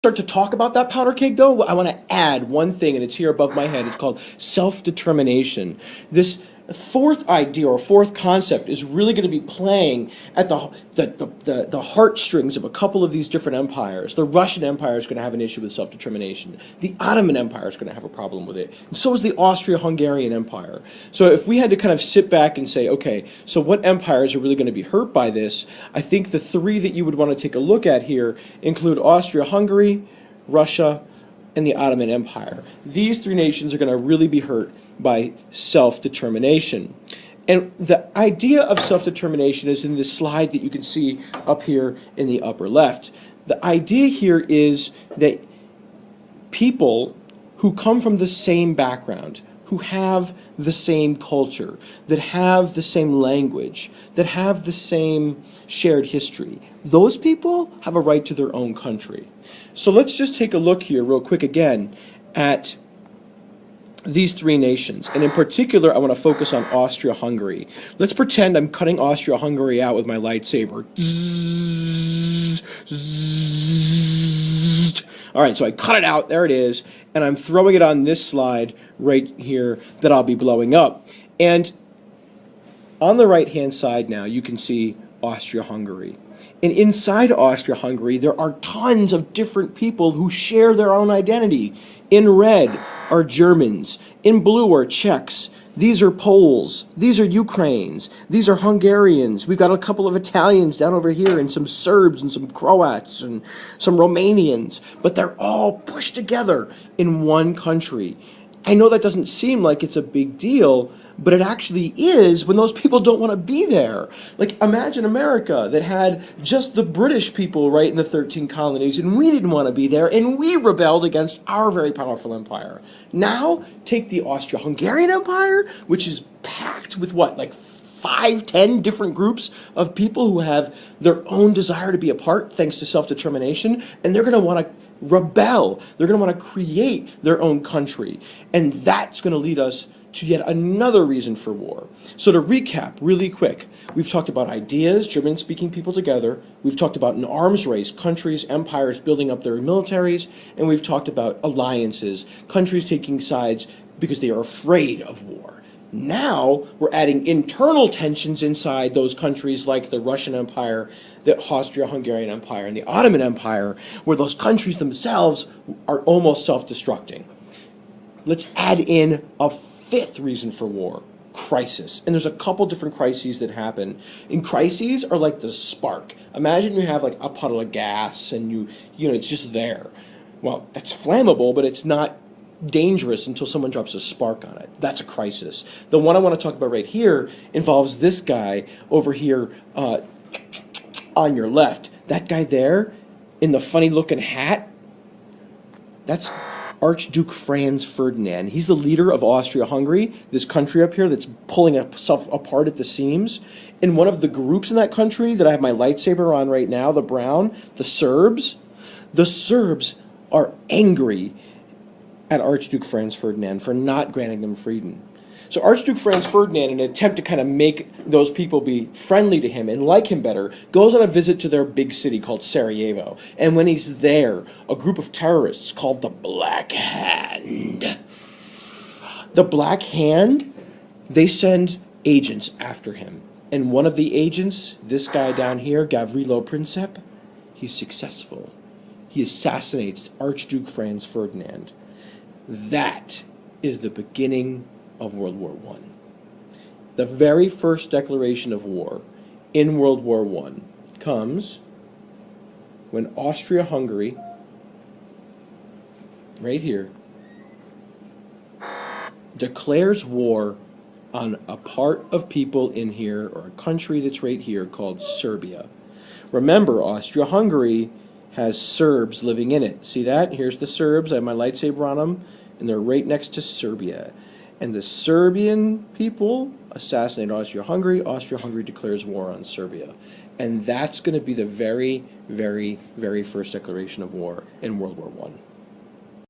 start to talk about that powder keg, though, I want to add one thing, and it's here above my head. It's called self-determination. This fourth idea or fourth concept is really going to be playing at the heartstrings of a couple of these different empires. The Russian Empire is going to have an issue with self-determination. The Ottoman Empire is going to have a problem with it. And so is the Austro-Hungarian Empire. So if we had to kind of sit back and say, okay, so what empires are really going to be hurt by this? I think the three that you would want to take a look at here include Austria-Hungary, Russia, and the Ottoman Empire. These three nations are going to really be hurt by self-determination. And the idea of self-determination is in this slide that you can see up here in the upper left. The idea here is that people who come from the same background, who have the same culture, that have the same language, that have the same shared history, those people have a right to their own country. So let's just take a look here real quick again at these three nations. And in particular, I want to focus on Austria-Hungary. Let's pretend I'm cutting Austria-Hungary out with my lightsaber. All right, so I cut it out, there it is, and I'm throwing it on this slide right here that I'll be blowing up. And on the right-hand side now, you can see Austria-Hungary. And inside Austria-Hungary, there are tons of different people who share their own identity. In red are Germans. In blue are Czechs. These are Poles. These are Ukrainians. These are Hungarians. We've got a couple of Italians down over here, and some Serbs, and some Croats, and some Romanians. But they're all pushed together in one country. I know that doesn't seem like it's a big deal, but it actually is when those people don't want to be there. Like, imagine America that had just the British people right in the 13 colonies, and we didn't want to be there, and we rebelled against our very powerful empire. Now, take the Austro-Hungarian Empire, which is packed with what, like 5, 10 different groups of people who have their own desire to be a part thanks to self-determination, and they're going to want to rebel. They're going to want to create their own country. And that's going to lead us to yet another reason for war. So to recap really quick, we've talked about ideas, German-speaking people together. We've talked about an arms race, countries, empires building up their militaries. And we've talked about alliances, countries taking sides because they are afraid of war. Now we're adding internal tensions inside those countries like the Russian Empire, the Austro-Hungarian Empire, and the Ottoman Empire, where those countries themselves are almost self-destructing. Let's add in a fifth reason for war, crisis. And there's a couple different crises that happen. And crises are like the spark. Imagine you have like a puddle of gas and you know, it's just there. Well, that's flammable, but it's not dangerous until someone drops a spark on it. That's a crisis. The one I want to talk about right here involves this guy over here on your left. That guy there in the funny looking hat, that's Archduke Franz Ferdinand. He's the leader of Austria-Hungary, this country up here that's pulling itself apart at the seams. In one of the groups in that country that I have my lightsaber on right now, the brown, the Serbs are angry at Archduke Franz Ferdinand for not granting them freedom. So Archduke Franz Ferdinand, in an attempt to kind of make those people be friendly to him and like him better, goes on a visit to their big city called Sarajevo. And when he's there, a group of terrorists called the Black Hand. The Black Hand, they send agents after him. And one of the agents, this guy down here, Gavrilo Princip, he's successful. He assassinates Archduke Franz Ferdinand. That is the beginning of World War I. The very first declaration of war in World War I comes when Austria-Hungary, right here, declares war on a part of people in here, or a country that's right here, called Serbia. Remember, Austria-Hungary has Serbs living in it. See that? Here's the Serbs. I have my lightsaber on them, and they're right next to Serbia. And the Serbian people assassinate Austria-Hungary. Austria-Hungary declares war on Serbia. And that's going to be the very, very, very first declaration of war in World War I.